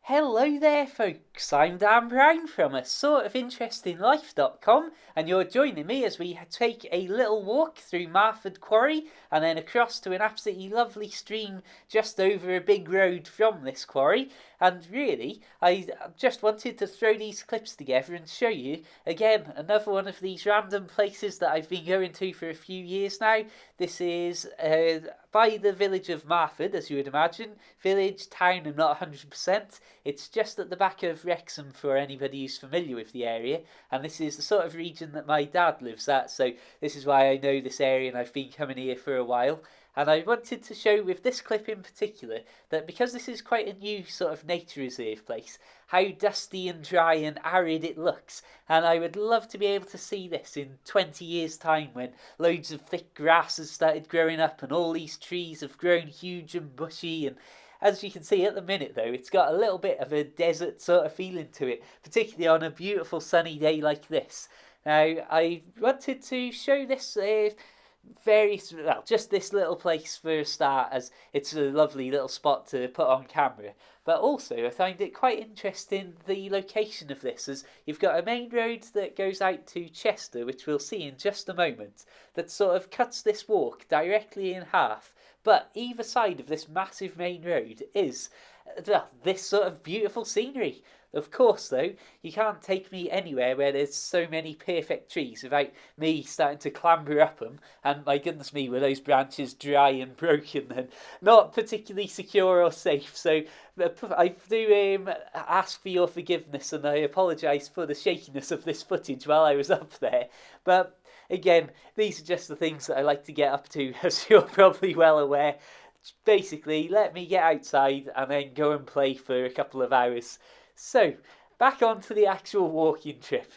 Hello there, folks. I'm Dan Brown from a sort of interesting life.com, and you're joining me as we take a little walk through Marford Quarry and then across to an absolutely lovely stream just over a big road from this quarry. And really, I just wanted to throw these clips together and show you again another one of these random places that I've been going to for a few years now. This is by the village of Marford, as you would imagine. Village, town, I'm not 100%. It's just at the back of Wrexham for anybody who's familiar with the area, and this is the sort of region that my dad lives at, so this is why I know this area and I've been coming here for a while. And I wanted to show with this clip in particular that because this is quite a new sort of nature reserve place, how dusty and dry and arid it looks. And I would love to be able to see this in 20 years' time when loads of thick grass has started growing up and all these trees have grown huge and bushy. And as you can see at the minute, though, it's got a little bit of a desert sort of feeling to it, particularly on a beautiful sunny day like this. Now, I wanted to show this just this little place for a start, as it's a lovely little spot to put on camera. But also, I find it quite interesting the location of this, as you've got a main road that goes out to Chester, which we'll see in just a moment, that sort of cuts this walk directly in half. But either side of this massive main road is this sort of beautiful scenery. Of course, though, you can't take me anywhere where there's so many perfect trees without me starting to clamber up them. And my goodness me, were those branches dry and broken and not particularly secure or safe. So I do ask for your forgiveness, and I apologise for the shakiness of this footage while I was up there. But again, these are just the things that I like to get up to, as you're probably well aware. Basically, let me get outside and then go and play for a couple of hours. So, back onto the actual walking trip.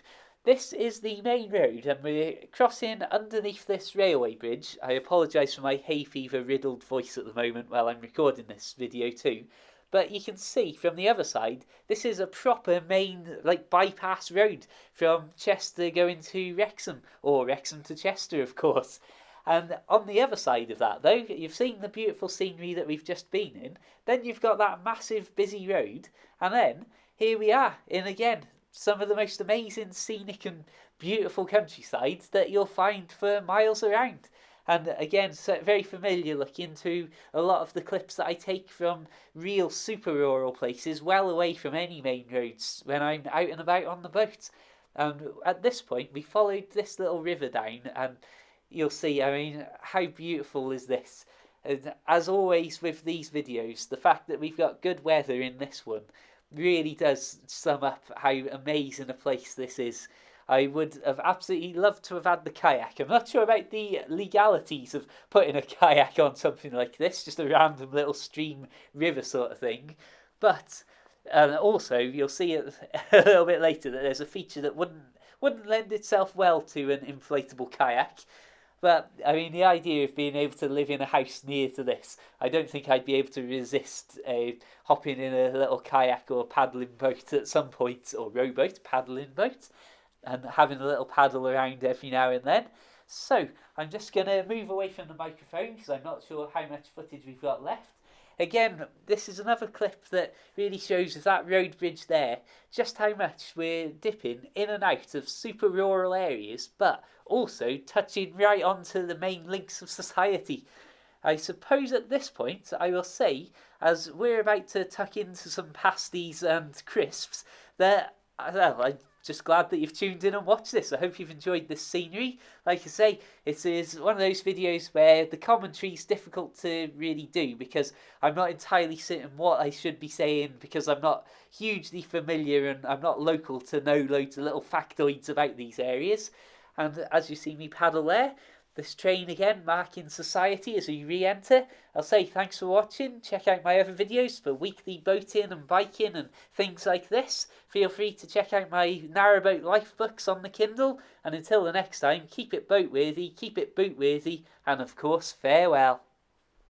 This is the main road, and we're crossing underneath this railway bridge. I apologise for my hay fever riddled voice at the moment while I'm recording this video too. But you can see from the other side, this is a proper main, bypass road from Chester going to Wrexham, or Wrexham to Chester, of course. And on the other side of that, though, you've seen the beautiful scenery that we've just been in. Then you've got that massive busy road, and then here we are in, again, some of the most amazing scenic and beautiful countryside that you'll find for miles around. And again, so very familiar looking to a lot of the clips that I take from real super rural places well away from any main roads when I'm out and about on the boat. And at this point, we followed this little river down, and you'll see, I mean, how beautiful is this? And as always with these videos, the fact that we've got good weather in this one really does sum up how amazing a place this is. I would have absolutely loved to have had the kayak. I'm not sure about the legalities of putting a kayak on something like this, just a random little stream river sort of thing. But also, you'll see it a little bit later that there's a feature that wouldn't lend itself well to an inflatable kayak. But, I mean, the idea of being able to live in a house near to this, I don't think I'd be able to resist hopping in a little kayak or paddling boat at some point, or rowboat, paddling boat, and having a little paddle around every now and then. So, I'm just going to move away from the microphone because I'm not sure how much footage we've got left. Again, this is another clip that really shows with that road bridge there just how much we're dipping in and out of super rural areas, but also touching right onto the main links of society. I suppose at this point I will say, as we're about to tuck into some pasties and crisps, that, well, I'm just glad that you've tuned in and watched this. I hope you've enjoyed this scenery. Like I say, it is one of those videos where the commentary is difficult to really do because I'm not entirely certain what I should be saying, because I'm not hugely familiar and I'm not local to know loads of little factoids about these areas. And as you see me paddle there, this train again marking society as we re-enter. I'll say thanks for watching. Check out my other videos for weekly boating and biking and things like this. Feel free to check out my narrowboat life books on the Kindle. And until the next time, keep it boat worthy, keep it boot worthy, and of course, farewell.